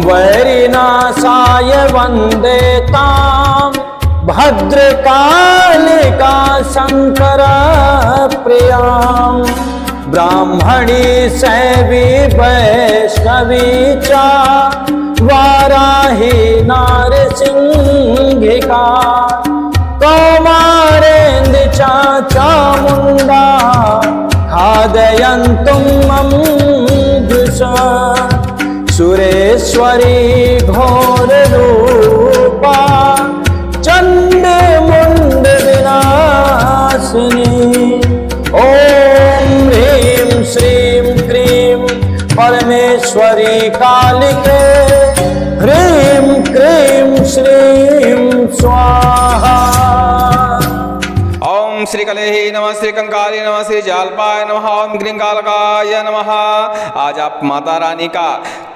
वैरिनाशाय वन्दे तां भद्रकालिका शङ्कर प्रियां ब्राह्मणी शैवी वैष्णवी च वाराही नारसिंहिका कौमारेन्द्र च चामुण्डा खादयन्तुं मम जुषा सुरेश्वरी घोररूपा चण्डमुण्ड विनाशिनी ॐ ह्रीं श्रीं क्रीं परमेश्वरी कालिके ह्रीं क्रीं श्रीं स्वाहा। ओम श्री कलेहि नमः, श्री कंकाली नमः, श्री जालपाय नमः, ओम ग्रींगालकाय नमः। आज आप माता रानी का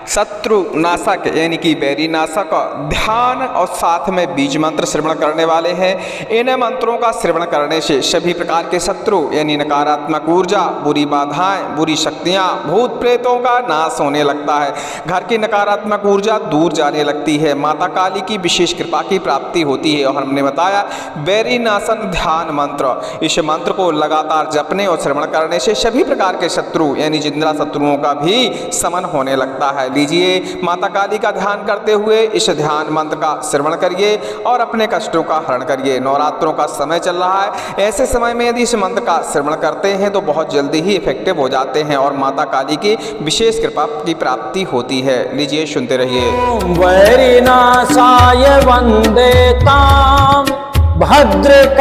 शत्रु नाशक यानी कि बैरी नाशक ध्यान और साथ में बीज मंत्र श्रवण करने वाले हैं। इन मंत्रों का श्रवण करने से सभी प्रकार के शत्रु यानी नकारात्मक ऊर्जा, बुरी बाधाएं, बुरी शक्तियां, भूत प्रेतों का नाश होने लगता है। घर की नकारात्मक ऊर्जा दूर जाने लगती है। माता काली की विशेष कृपा की प्राप्ति होती है। और हमने बताया बैरी नाशन ध्यान मंत्र, इस मंत्र को लगातार जपने और श्रवण करने से सभी प्रकार के शत्रु यानी जिंदा शत्रुओं का भी शमन होने लगता है। लीजिए माता काली का ध्यान करते हुए इस ध्यान मंत्र का श्रवण करिए और अपने कष्टों का हरण करिए। नवरात्रों का समय चल रहा है, ऐसे समय में यदि इस मंत्र का श्रवण करते हैं तो बहुत जल्दी ही इफेक्टिव हो जाते हैं और माता काली की विशेष कृपा की प्राप्ति होती है। लीजिए सुनते रहिए। वैरिनाशाय वन्दे तां भद्रकालिका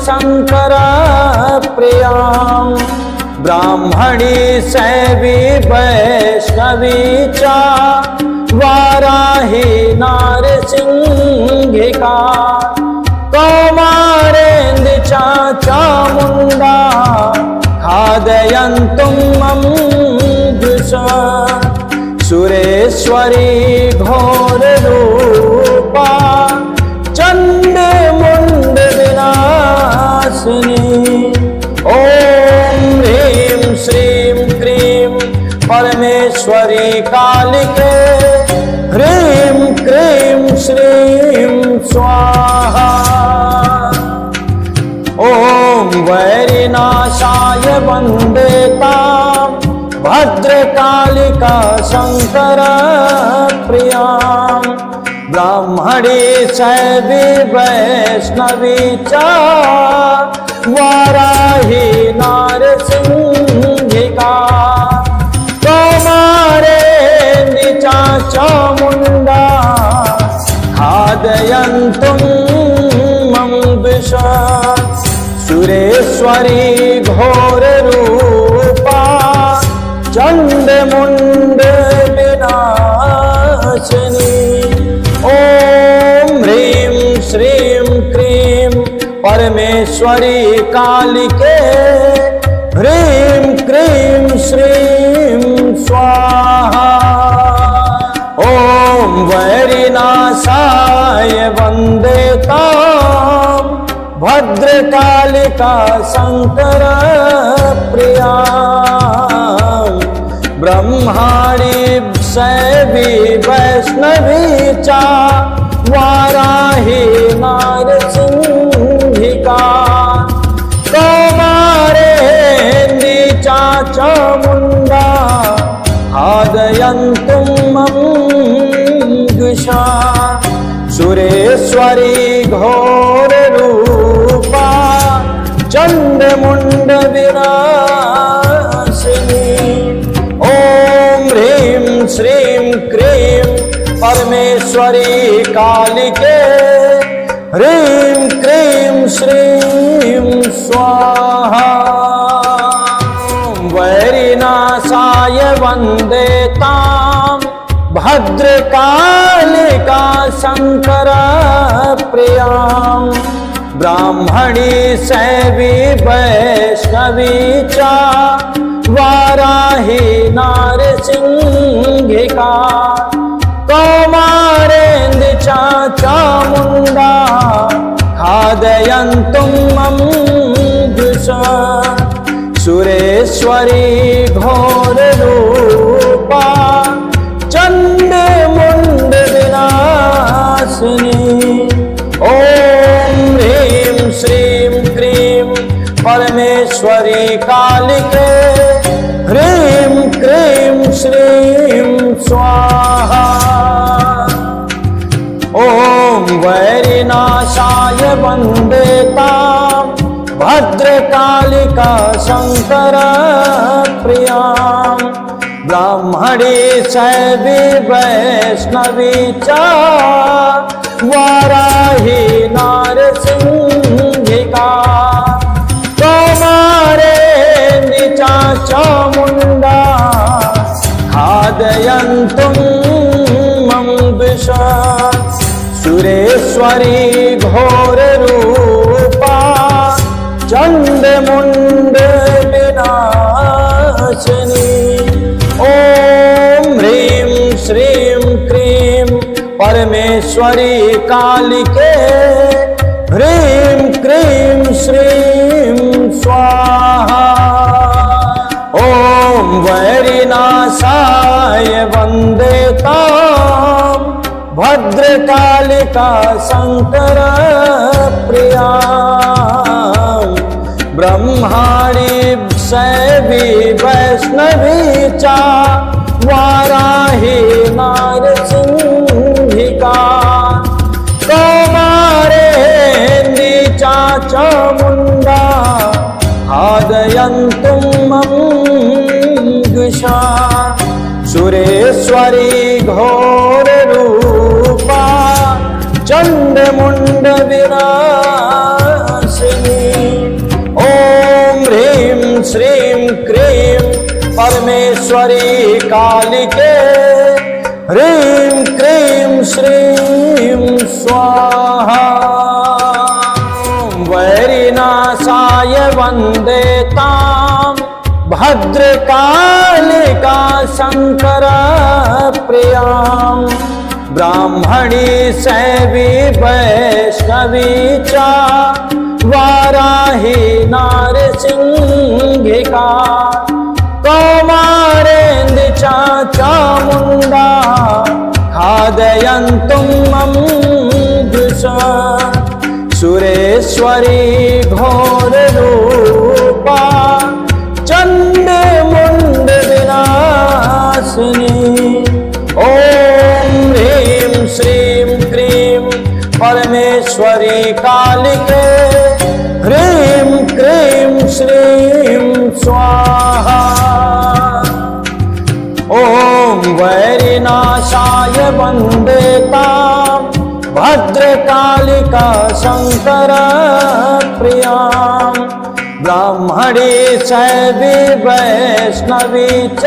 शङ्कर प्रियां ब्राह्मणी शैवी वैष्णवी च वाराही नारसिंहिका कौमारेन्द्र च चामुण्डा खादयन्तुं मम जुषा सुरेश्वरी घोररूपा चण्डमुण्ड विनाशिनी ॐ ह्रीं श्रीं क्रीं परमेश्वरी कालिके ह्रीं क्रीं श्रीं स्वाहा। ॐ वैरिनाशाय वन्दे तां भद्रकालिका शङ्कर प्रियां ब्राह्मणी शैवी वैष्णवी च वाराही नारसिंहिका कौमारेन्द्र च चामुण्डा खादयन्तुं मम जुषा सुरेश्वरी घोररूपा चण्डमुण्ड विनाशिनी ॐ ह्रीं श्रीं क्रीं परमेश्वरी कालिके ह्रीं क्रीं श्रीं स्वाहा। ॐ वैरिनाशाय वन्दे तां भद्रकालिका शङ्कर प्रियां ब्रह्माणी शैवी वैष्णवी च वाराही नारसिंहिका कौमारेन्द्र च चामुण्डा खादयन्तुं मम जुषा सुरेश्वरी घोररूपा चण्डमुण्ड विनाशिनी ॐ ह्रीं श्रीं क्रीं परमेश्वरी कालिके ह्रीं क्रीं श्रीं स्वाहा। वैरिनाशाय वन्दे तां भद्रकालिका शङ्कर प्रियां ब्राह्मणी शैवी वैष्णवी च वाराही नारसिंहिका कौमारेन्द्र च चामुण्डा खादयन्तुं मम जुषा सुरेश्वरी घोररूपा चण्ड श्रीं स्वाहा। ॐ वैरिनाशाय वन्दे तां भद्रकालिका शङ्करप्रियां। ब्राह्मणी शैवी वैष्णवी च वाराही नारसिंहिका। कौमारेऽन्वी चामुण्डा खादयन्तुं मम विषा। सुरेश्वरी घोररूपा चण्डमुण्ड विनाशिनी। ॐ ह्रीं श्रीं क्रीं परमेश्वरी कालिके ह्रीं क्रीं श्रीं स्वाहा। ॐ वैरिनाशाय वन्दे तां भद्रकालिका शङ्करप्रियां। ब्रह्माणी शैवी वैष्णवी च वाराही नारसिंहिका। कौमारेऽन्वी चामुण्डा खादयन्तुं मम विषा। सुरेश्वरी घोररूपा चण्डमुण्ड विनाशिनी। ॐ ह्रीं श्रीं क्रीं परमेश्वरी कालिके ह्रीं क्रीं श्रीं स्वाहा। वैरिनाशाय वन्दे तां भद्रकालिका शङ्करप्रियां। ब्राह्मणी शैवी वैष्णवी च वाराही नारसिंहिका। कौमारेऽन्वी चामुण्डा खादयन्तुं मम विषा। सुरेश्वरी घोररूपा चण्डमुण्ड विनाशिनी। ॐ ह्रीं श्रीं क्रीं परमेश्वरी कालिके ह्रीं क्रीं श्रीं स्वाहा। ॐ वैरिनाशाय वन्दे तां भद्रकालिका शङ्करप्रियां। ब्राह्मणी शैवी वैष्णवी च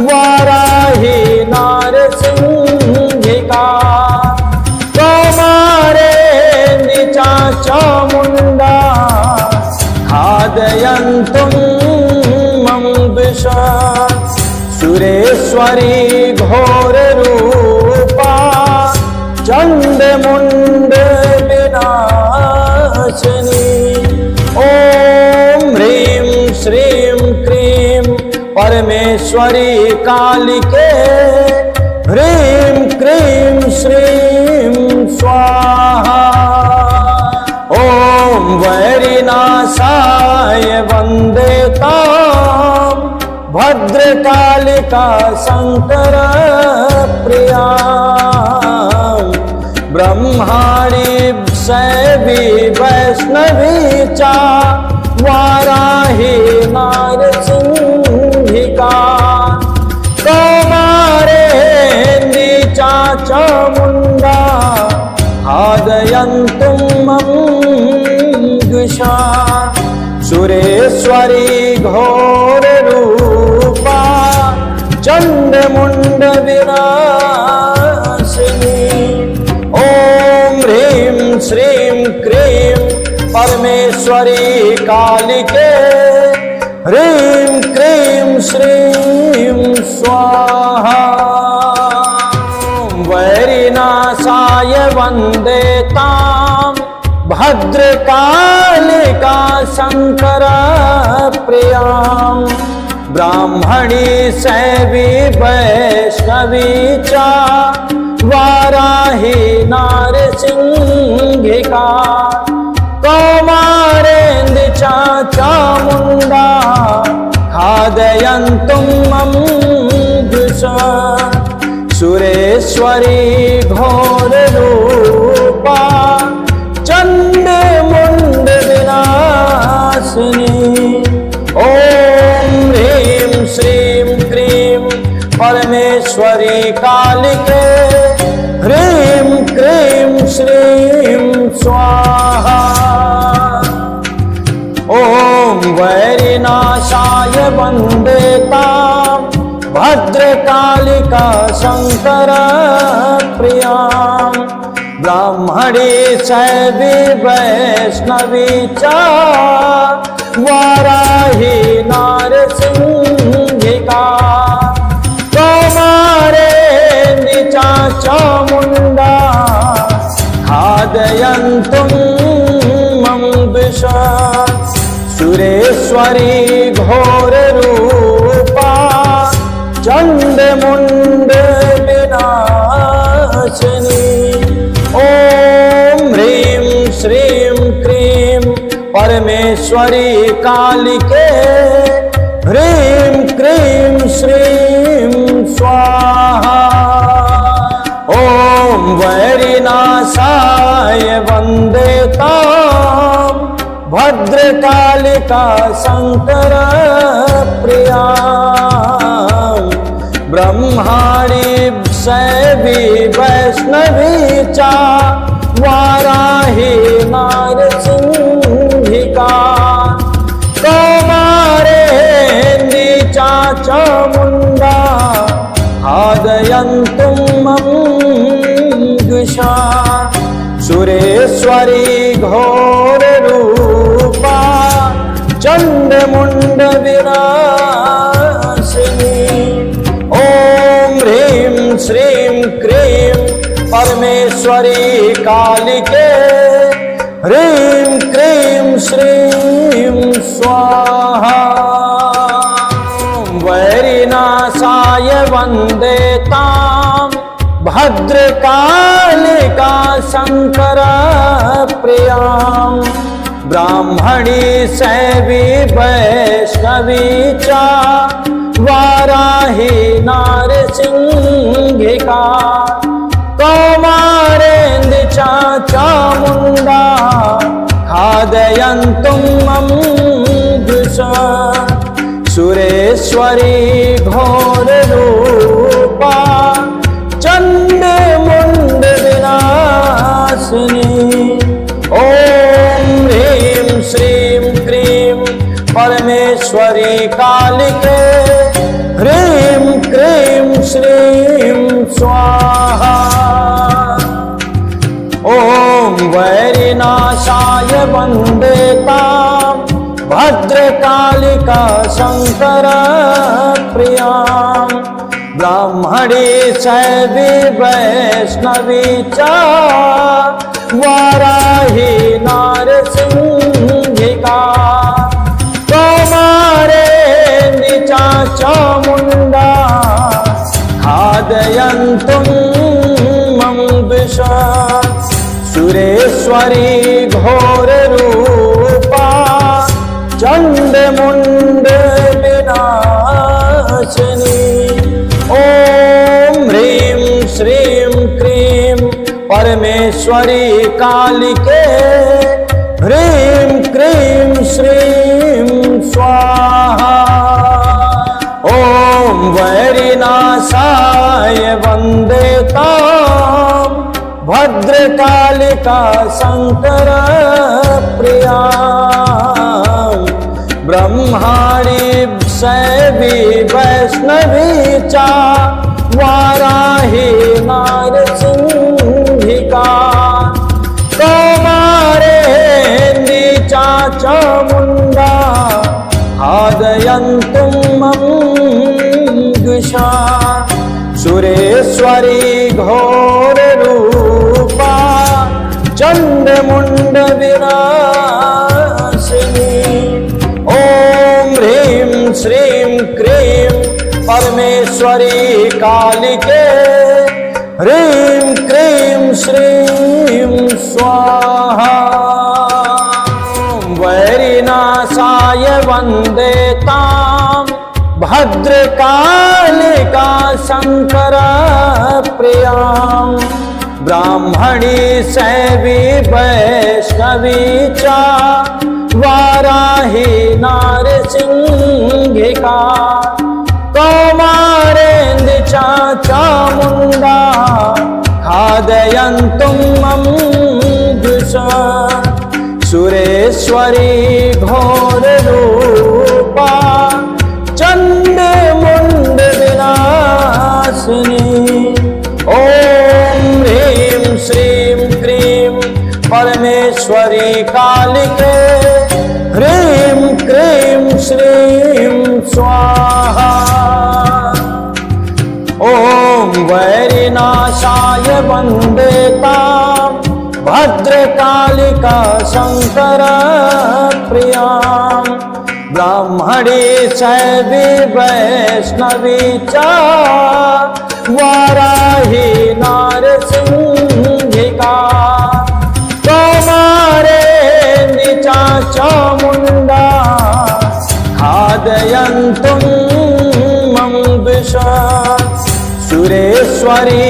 वाराही नारसिंहिका। कौमारेऽन्वी चामुण्डा खादयन्तुं मम विषा। सुरेश्वरी घोररूपा चण्डमुण्ड विनाशिनी। ॐ ह्रीं श्रीं क्रीं परमेश्वरी कालिके ह्रीं क्रीं श्रीं स्वाहा। ॐ वैरिनाशाय वन्दे तां भद्रकालिका शङ्करप्रियां। ब्रह्माणी शैवी वैष्णवी च वाराही नारसिंहिका। कौमारेऽन्वी चामुण्डा खादयन्तुं मम विषा। सुरेश्वरी घोररूपा चण्डमुण्ड विनाशिनी। ॐ ह्रीं श्रीं क्रीं परमेश्वरी कालिके ह्रीं क्रीं श्रीं स्वाहा। वैरिनाशाय वन्दे तां भद्रकालिका शङ्करप्रियां। ब्राह्मणी शैवी वैष्णवी च वाराही नारसिंहिका। कौमारेऽन्वी चामुण्डा खादयन्तुं मम द्विष सुरेश्वरी घोररूपा चण्डमुण्डविनाशिनी ॐ ह्रीं श्रीं क्रीं परमेश्वरी कालिके ह्रीं क्रीं श्रीं स्वाहा ॐ वैरिनाशाय वन्दे तां भद्रकालिका शङ्कर प्रियां ब्राह्मणी शैवी वैष्णवी च वाराही नारसिंहिका कौमारेणी च चामुण्डा खादयन्तुं मम द्विष सुरेश्वरी घोररूपा चण्डमुण्ड विनाशिनी ॐ ह्रीं श्रीं क्रीं परमेश्वरी कालिके ह्रीं क्रीं श्रीं स्वाहा ॐ वैरिनाशाय वन्दे तां भद्रकालिका शङ्कर प्रियां ब्रह्माणी शैवी वैष्णवी च वाराही नारसिंहिका कौमारेणी च चामुण्डा खादयन्तुं मम द्विष सुरेश्वरी घोररूपा चण्डमुण्ड विनाशिनी ॐ ह्रीं श्रीं क्रीं परमेश्वरी कालिके ह्रीं क्रीं श्रीं स्वाहा वैरिनाशाय वन्दे तां भद्रकालिका शङ्कर प्रियां ब्राह्मणी शैवी वैष्णवी च वाराही नारसिंहिका कौमारेन्द्र च चामुण्डा खादयन्तुं मम द्विष सुरेश्वरी घोररूपा चण्डमुण्ड विनाशिनी ॐ ह्रीं श्रीं क्रीं परमेश्वरी कालिके ह्रीं क्रीं श्रीं स्वाहा ॐ वैरिनाशाय वन्दे तां भद्रकालिका शङ्कर प्रियां ब्राह्मणी शैवी वैष्णवी च वाराही नारसिंहिका कौमारेणी च चामुण्डा खादयन्तुं मम द्विष सुरेश्वरी घोररूपा चण्डमुण्ड विनाशिनी ॐ ह्रीं श्रीं क्रीं परमेश्वरी कालिके ह्रीं क्रीं श्रीं स्वाहा ॐ वैरिनाशाय वन्दे तां भद्रकालिका शङ्कर प्रियां ब्रह्माणी शैवी वैष्णवी च वाराही नारसिंहिका कौमारेन्द्री च चामुण्डा खादयन्तुं मम द्विष सुरेश्वरी घोररूपा चण्डमुण्ड विनाशिनी ॐ ह्रीं श्रीं क्रीं परमेश्वरी कालिके ह्रीं क्रीं श्रीं स्वाहा वैरिनाशाय वन्दे तां भद्रकालिका शंकर प्रियां ब्राह्मणी शैवी वैष्णवी च वाराही नारसिंहिका कौमारेन्द्र च चामुण्डा खादयन्तुं मम जुष सुरेश्वरी घोररूपा चण्डमुण्ड विनाशिनी ॐ ह्रीं श्रीं क्रीं परमेश्वरी कालिके ह्रीं क्रीं श्रीं स्वाहा ॐ वैरिनाशाय वन्दे तां भद्रकालिका शंकर प्रियां ब्राह्मणी शैवी वैष्णवी च वाराही नारसिंहिका कौमारेन्द्र च चामुण्डा खादयन्तुं मम विष सुरेश्वरी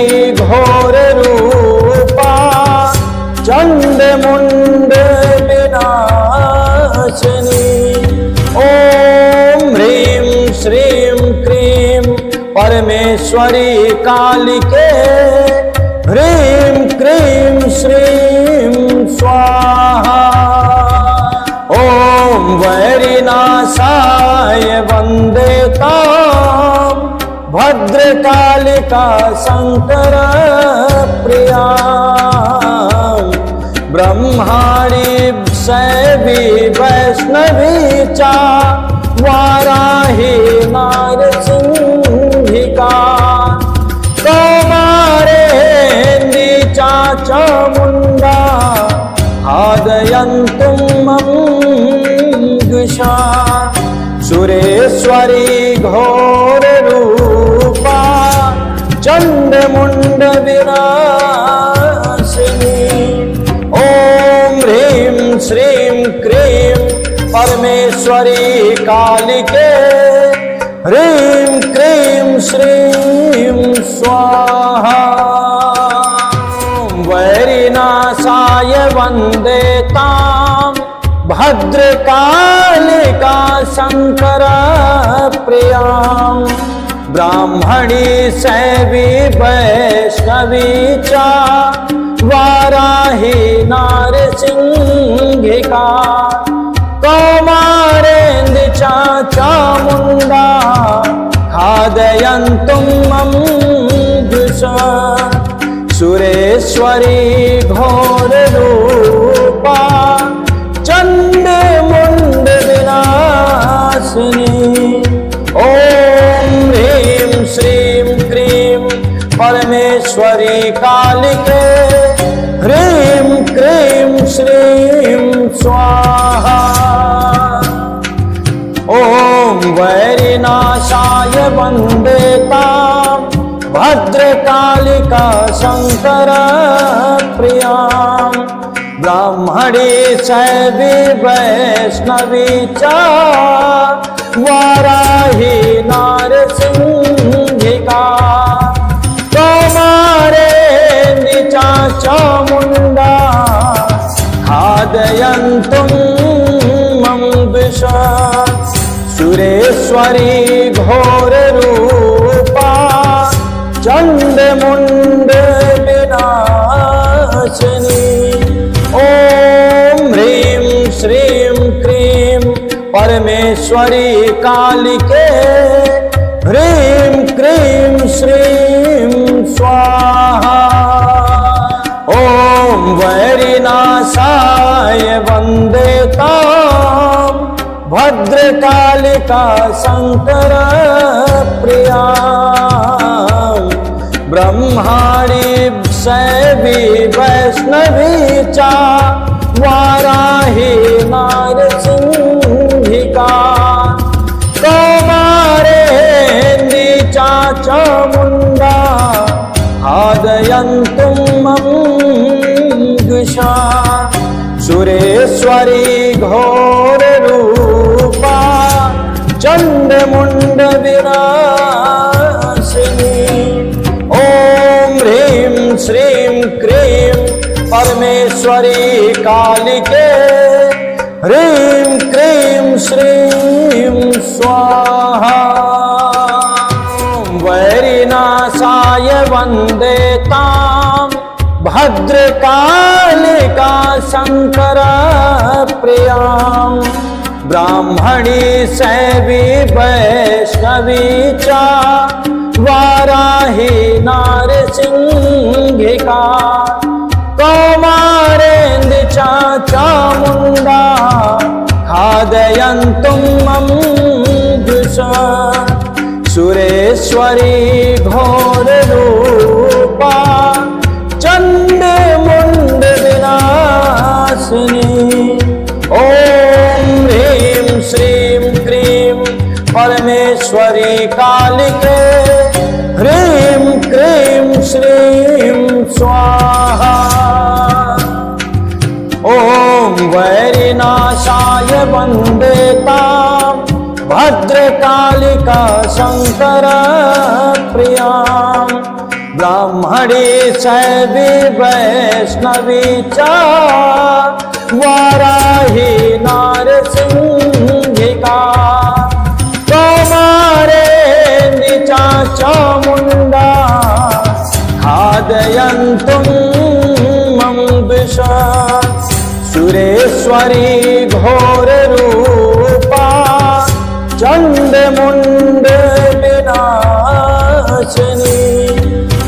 घोररूपा चण्डमुण्ड विनाशिनी ॐ ह्रीं श्रीं क्रीं परमेश्वरी कालिके ह्रीं क्रीं श्रीं स्वाहा ॐ वैरिनाशाय वन्दे तां भद्रकालिका शंकर प्रियां ब्रह्माणी शैवी वैष्णवी च वाराही नारसिंहिका कौमारेन्द्र च चामुण्डा खादयन्तुं मम जुषा सुरेश्वरी घोररूपा चण्डमुण्ड विनाशिनी ॐ ह्रीं श्रीं क्रीं परमेश्वरी कालिके ह्रीं क्रीं श्रीं स्वाहा वैरिनाशाय वन्दे तां भद्रकालिका शंकर प्रियां ब्राह्मणी शैवी वैष्णवी च वाराही नारसिंहिका कौमारेन्द्र च चामुण्डा खादयन्तुं मम जुष सुरेश्वरी घोररूपा चण्डमुण्ड विनाशिनी ॐ ह्रीं श्रीं क्रीं परमेश्वरी कालिके ह्रीं क्रीं श्रीं स्वाहा ॐ वैरिनाशाय वन्दे तां भद्रकालिका शंकर प्रियां ब्राह्मणी शैवी वैष्णवी च वाराही नारसिंहिका कौमारेन्द्र च चामुण्डा खादयन्तुं मम विष सुरेश्वरी घोररूपा चण्डमुण्ड विनाशिनी ॐ ह्रीं श्रीं क्रीं परमेश्वरी कालिके ह्रीं क्रीं श्रीं स्वाहा ॐ वैरिनाशाय वन्दे तां भद्रकालिका शंकर प्रियां ब्रह्माणी शैवी वैष्णवी च वाराही नारसिंहिका कौमारेन्द्र च चामुण्डा खादयन्तुं मम जुषा सुरेश्वरी घोररूपा चण्डमुण्ड विनाशिनी। ओम ह्रीं श्रीं क्रीं परमेश्वरी कालिके ह्रीं क्रीं श्रीं स्वाहा। वैरिनाशाय वन्दे तां भद्रकालिका शंकर प्रियां। ब्राह्मणी शैवी वैष्णवी च वाराही नारसिंहिका। कौमारेन्द्र च चामुण्डा खादयन्तुं मम द्विषा। सुरेश्वरी घोररूपा चण्डमुण्ड विनाशिनी। ओम ह्रीं श्रीं क्रीं परमेश्वरी कालिके ह्रीं क्रीं श्रीं स्वाहा। ओम वैरिनाशाय वन्दे तां भद्रकालिका शंकर प्रियां। ब्राह्मणी शैवी वैष्णवी च वाराही नारसिंहिका। कौमारेन्द्र च चामुण्डा खादयन्तुं मम द्विषा। सुरेश्वरी घोररूपा चण्डमुण्ड विनाशिनी।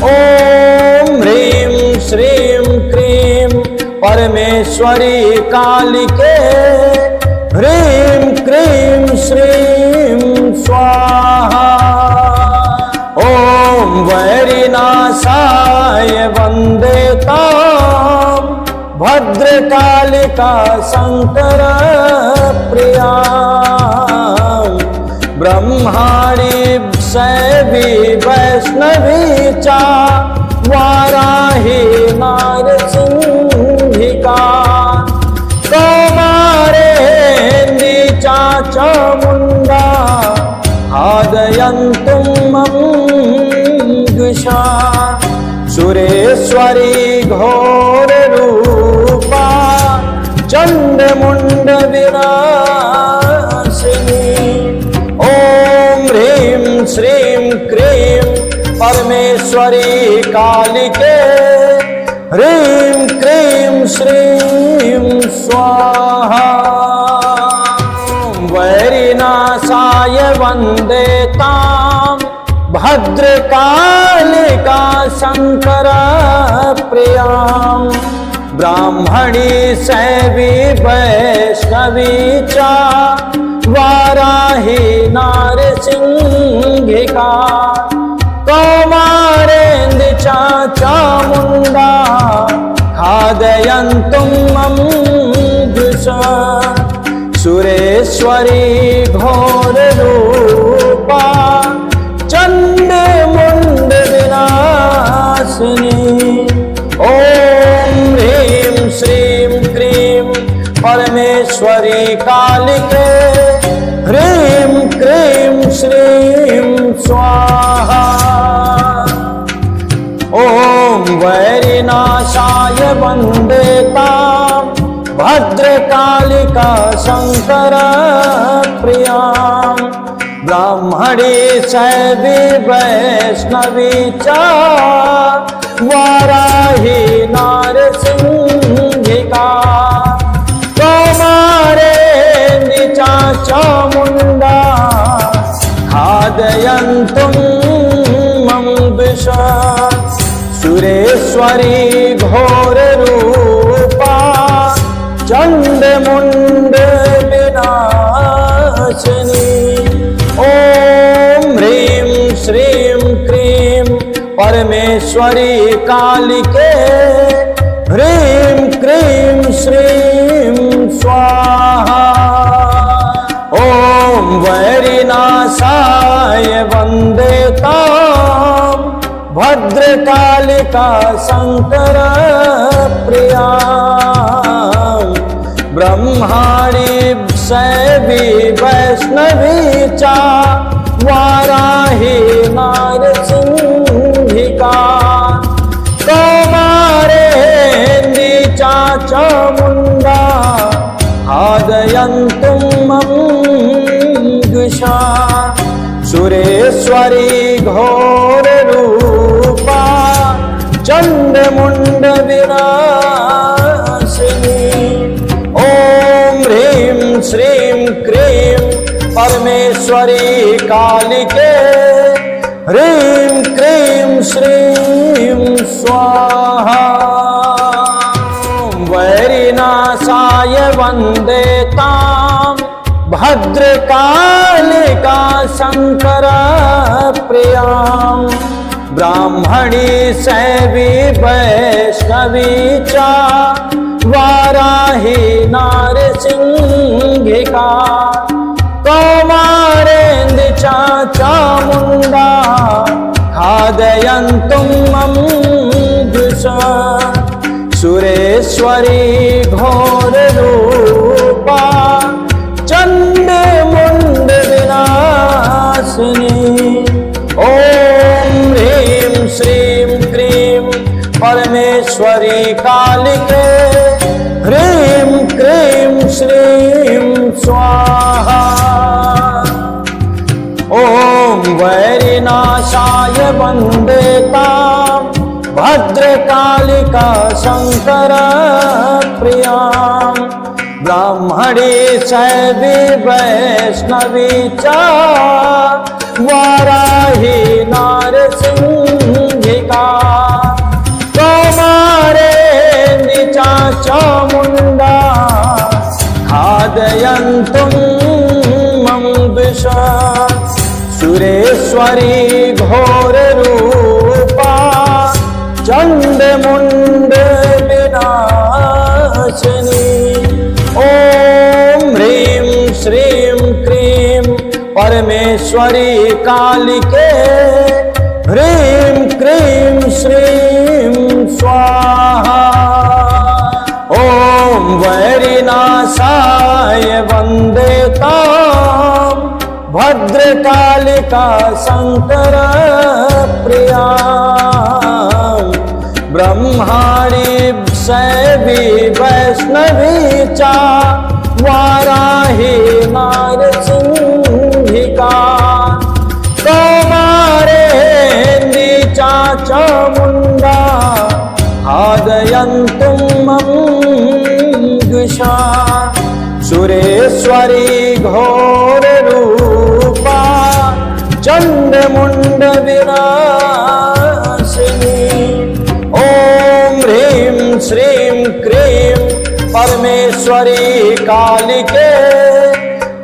ओम ह्रीं श्रीं क्रीं परमेश्वरी कालिके ह्रीं क्रीं श्रीं स्वाहा। ओम वैरिनाशाय वन्दे तां भद्रकालिका शंकर प्रियां। ब्रह्माणी शैवी वैष्णवी च वाराही नारसिंहिका। कौमारेन्द्र च चामुण्डा खादयन्तुं मम द्विषा। सुरेश्वरी घोररूपा चण्डमुण्ड विनाशिनी। ओम ह्रीं श्रीं क्रीं परमेश्वरी कालिके ह्रीं क्रीं श्रीं स्वाहा। वैरिनाशाय वन्दे तां भद्रकालिका शंकर प्रियां। ब्राह्मणी शैवी वैष्णवी च वाराही नारसिंहिका। कौमारेन्द्र च चामुण्डा खादयन्तुं मम द्विषा। सुरेश्वरी घोररूपा चण्डमुण्ड विनाशिनी। ओम ह्रीं श्रीं क्रीं परमेश्वरी कालिके ह्रीं क्रीं श्रीं स्वाहा। ओम वैरिनाशाय वन्दे तां भद्रकालिका शंकर प्रियां। ब्राह्मणी शैवी वैष्णवी च वाराही नारसिंहिका। कौमारेन्द्र च चामुण्डा खादयन्तुं मम द्विषा। सुरेश्वरी घोररूपा चण्डमुण्ड विनाशिनी। ओम ह्रीं श्रीं क्रीं परमेश्वरी कालिके ह्रीं क्रीं श्रीं स्वाहा। ओम वैरिनाशाय वन्दे तां भद्रकालिका शंकर प्रियां। ब्रह्माणी शैवी वैष्णवी च वाराही नारसिंहिका कौमारेन्दी चामुण्डा खादयन्तुं मङ्गुषा सुरेश्वरी घोररूपा चण्डमुण्डविनाशिनी ॐ ह्रीं श्रीं क्रीं परमेश्वरी कालिके ह्रीं क्रीं श्रीं स्वाहा वैरिनाशाय वन्दे तां भद्रकालिका शङ्कर प्रियां ब्राह्मणी शैवी वैष्णवी च वाराही नारसिंहिका कौमारेन्दी चामुण्डा खादयन्तुं मङ्गुषा सुरेश्वरी घोररूपा चण्डमुण्डविनाशिनी ॐ ह्रीं श्रीं क्रीं परमेश्वरी कालिके ह्रीं क्रीं श्रीं स्वाहा ॐ वैरिनाशाय वन्दे तां भद्रकालिका शङ्कर प्रियां ब्राह्मणी शैवी वैष्णवी च वाराही नारसिंहिका कौमारेन्दी चामुण्डा खादयन्तुं मङ्गुषा सुरेश्वरी घोररूपा चण्डमुण्डविनाशिनी ॐ ह्रीं श्रीं क्रीं परमेश्वरी कालिके ह्रीं क्रीं श्रीं स्वाहा ॐ वैरिनाशाय वन्दे तां भद्रकालिका शङ्कर प्रियां ब्रह्माणी शैवी वैष्णवी च वाराही नारसिंहिका कौमारेन्दी चामुण्डा खादयन्तुं मङ्गुषा सुरेश्वरी घोररूपा चण्डमुण्डविनाशिनी ॐ ह्रीं श्रीं क्रीं परमेश्वरी कालिके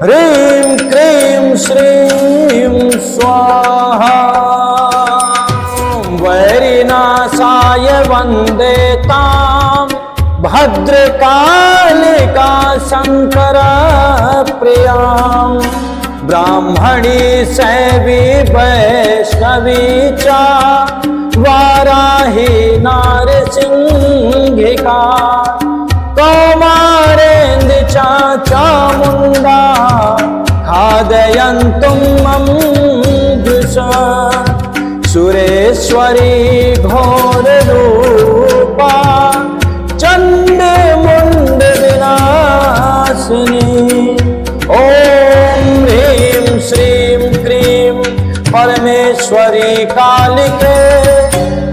ह्रीं क्रीं श्रीं स्वाहा वैरिनाशाय वन्दे तां भद्रकालिका शङ्कर प्रियां ब्राह्मणी शैवी वैष्णवी च वाराही नारसिंहिका कौमारेन्दी चामुण्डा खादयन्तुं मङ्गुषा सुरेश्वरी घोररूपा चण्डमुण्डविनाशिनी ॐ ह्रीं श्रीं क्रीं परमेश्वरी कालिके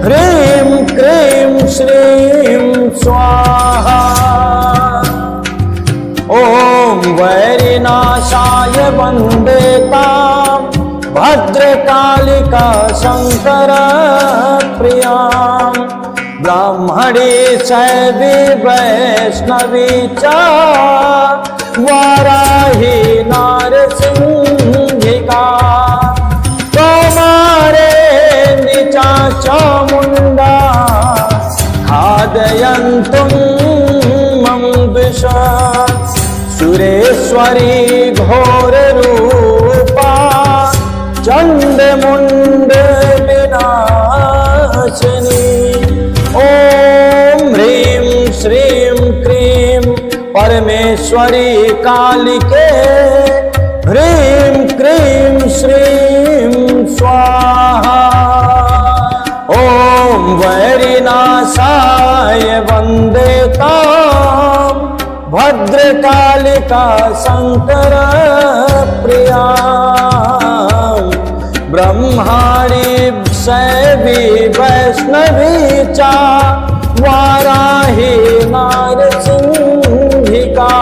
ह्रीं क्रीं श्रीं स्वाहा ॐ वैरिनाशाय वन्दे तां भद्रकालिका शङ्कर प्रियां ब्राह्मणी शैवी वैष्णवी च वाराही नारसिंहिका कौमारेन्दी चामुण्डा खादयन्तुं मङ्गुषा सुरेश्वरी घोररूपा चण्डमुण्डविनाशिनी ॐ ह्रीं श्रीं क्रीं परमेश्वरी कालिके ह्रीं क्रीं श्रीं स्वाहा। ॐ वैरिनाशाय वन्दे तां भद्रकालिका शङ्कर प्रियां। ब्रह्माणि शैवी वैष्णवी च वाराही नारसिंहिका।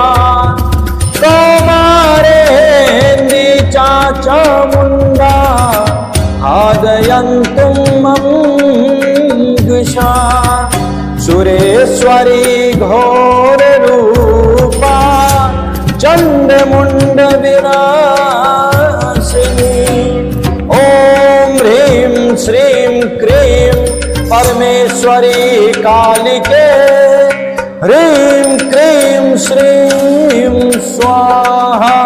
कौमारेन्द्री चामुण्डा आदयन्तुं मम द्विषा। सुरेश्वरी घोररूपा चण्डमुण्डविनाशिनी। ॐ ह्रीं श्रीं क्रीं परमेश्वरी कालिके ह्रीं क्रीं श्रीं स्वाहा।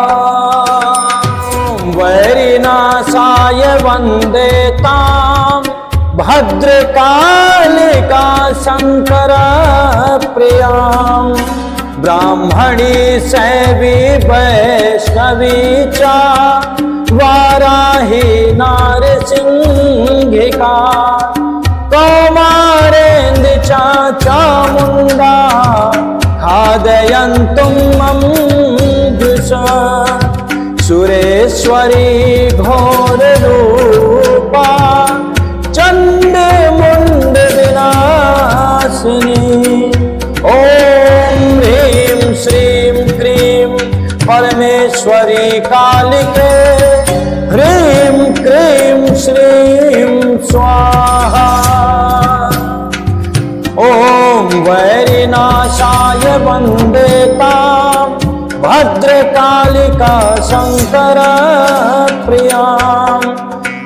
वैरिनाशाय वन्दे तां भद्रकालिका शङ्कर प्रियां। ब्राह्मणी शैवी वैष्णवी च वाराही नारसिंहिका। कौमारेन्द्र चामुण्डा खादयन्तुं मम द्विषा। सुरेश्वरी घोररूपा चण्डमुण्डविनाशिनी। ॐ ह्रीं श्रीं क्रीं परमेश्वरी कालिके ह्रीं क्रीं श्रीं स्वाहा। ॐ वैरिनाशाय वन्दे तां भद्रकालिका शङ्कर प्रियां।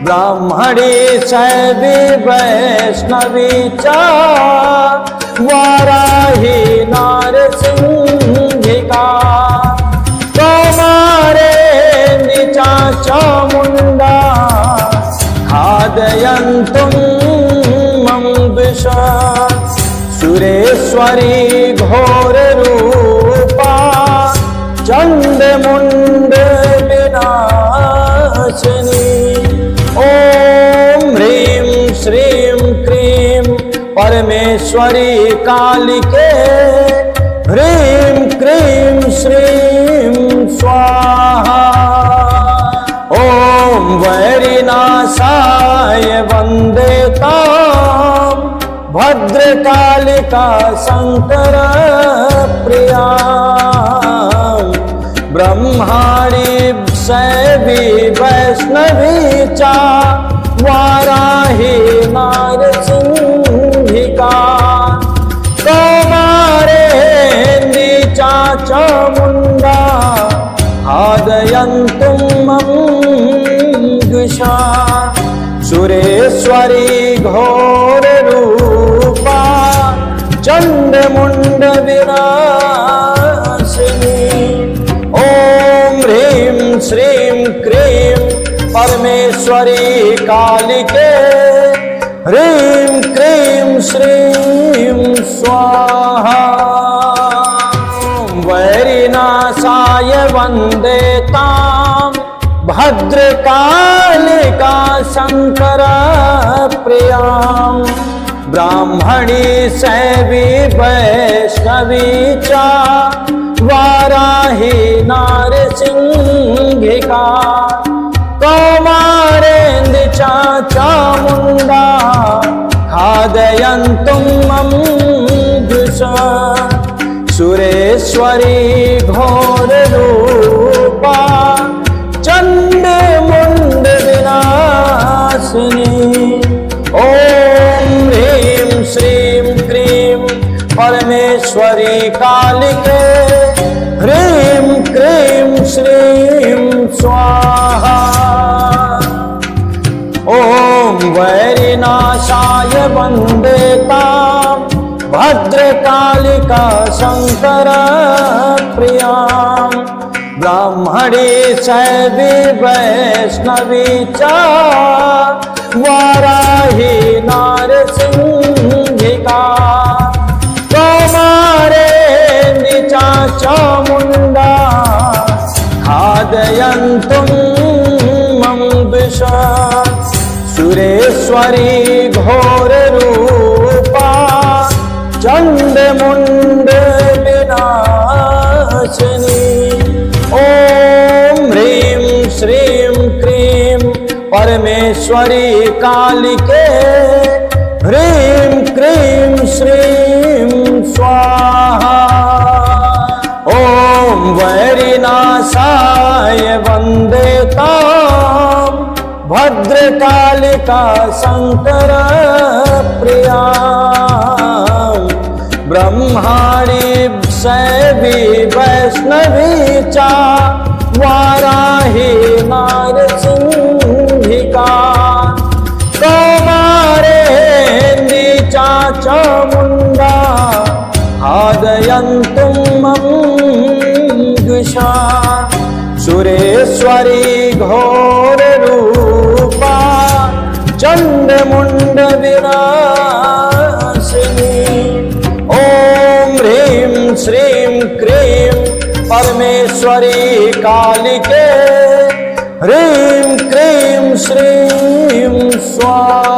ब्राह्मणी शैवी वैष्णवी च वाराही नारसिंहिका। कौमारेन्द्री चामुण्डा खादयन्तुं मम द्विषा। सुरेश्वरी घोररूपा चण्डमुण्डविनाशिनी। ॐ ह्रीं श्रीं क्रीं परमेश्वरी कालिके ह्रीं क्रीं श्रीं स्वाहा। ॐ वैरिनाशाय वन्दे तां भद्रकालिका शङ्कर प्रियां। ब्रह्माणि शैवी वैष्णवी च वाराही नारसिंहिका। कौमारेन्द्री चामुण्डा आदयन्तुं मम द्विषा। सुरेश्वरी घोररूपा चण्डमुण्डविनाशिनी। ॐ ह्रीं श्रीं क्रीं परमेश्वरी कालिके ह्रीं क्रीं श्रीं स्वाहा। वैरिनाशाय वन्दे तां भद्रकालिका शङ्कर प्रियां। ब्राह्मणी शैवी वैष्णवी च वाराही नारसिंहिका। कौमारेन्द्र चामुण्डा खादयन्तुं मम द्विषा। सुरेश्वरी घोररूपा चण्डमुण्डविनाशिनी। ॐ ह्रीं श्रीं क्रीं परमेश्वरी कालिके ह्रीं क्रीं श्रीं स्वाहा। ॐ वैरिनाशाय वन्दे तां भद्रकालिका शङ्कर प्रियां। ब्राह्मणी शैवी वैष्णवी च वाराही नारसिंहिका। कौमारेन्द्री चामुण्डा खादयन्तुं मम द्विषा। सुरेश्वरी घोर रूपा चंड मुंड विनाशिनी। ओम ह्रीं श्रीं क्रीं परमेश्वरी कालिके ह्रीं क्रीं श्रीं स्वाहा। ओम वैरिनाशाय वंदे तां भद्रकालिका शंकर प्रिया। ब्रह्माणी शैवी वैष्णवी चा वाराही नारसिंहिका। कौमारेन्द्री चा चामुंडा आदयन्तुं मङ्गुषा। सुरेश्वरी घोर रूपा चंडमुंड विनाशिनी। ओम ह्रीं श्रीं क्रीं परमेश्वरी कालिके ह्रीं क्रीं श्रीं स्वाहा।